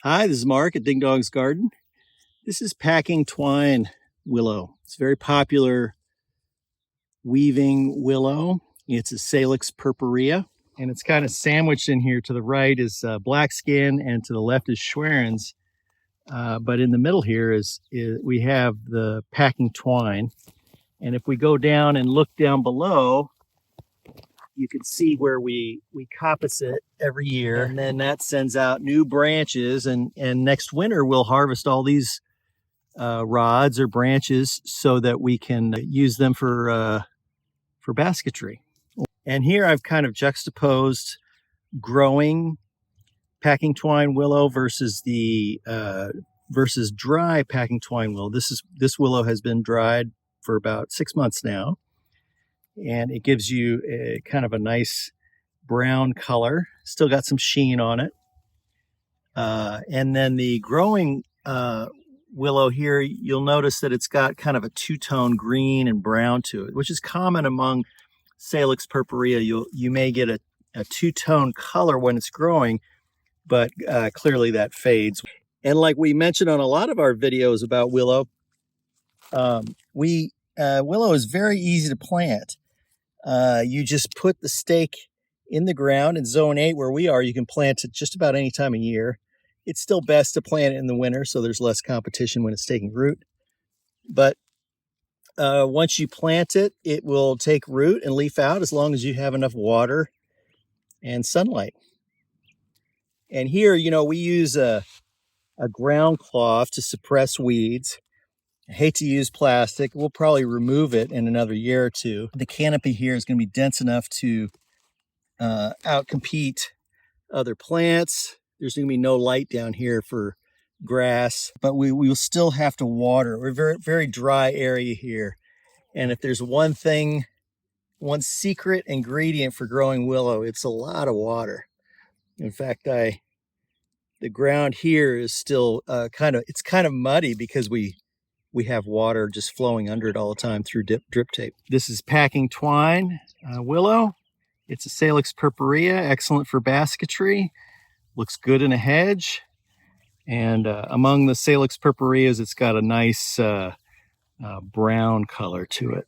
Hi, this is Mark at Ding Dong's Garden. This is packing twine willow. It's a very popular weaving willow. It's a Salix purpurea, and it's kind of sandwiched in here. To the right is Blackskin, and to the left is Schweren's. But in the middle here is we have the packing twine. And if we go down and look down below, you can see where we coppice it every year, and then that sends out new branches, and next winter we'll harvest all these rods or branches so that we can use them for basketry. And here I've kind of juxtaposed growing packing twine willow versus the versus dry packing twine willow. This willow has been dried for about 6 months now, and it gives you a kind of a nice brown color. Still got some sheen on it. And then the growing willow here, you'll notice that it's got kind of a two-tone green and brown to it, which is common among Salix purpurea. You may get a two-tone color when it's growing, but clearly that fades. And like we mentioned on a lot of our videos about willow, willow is very easy to plant. You just put the stake in the ground in zone 8 where we are. You can plant it just about any time of year. It's still best to plant it in the winter so there's less competition when it's taking root. But once you plant it, it will take root and leaf out as long as you have enough water and sunlight. And here, we use a ground cloth to suppress weeds. I hate to use plastic. We'll probably remove it in another year or two. The canopy here is going to be dense enough to outcompete other plants. There's going to be no light down here for grass, but we will still have to water. We're very, very dry area here. And if there's one secret ingredient for growing willow, it's a lot of water. In fact, the ground here is still kind of muddy because we have water just flowing under it all the time through drip tape. This is packing twine willow. It's a Salix purpurea, excellent for basketry. Looks good in a hedge. And among the Salix purpureas, it's got a nice brown color to it.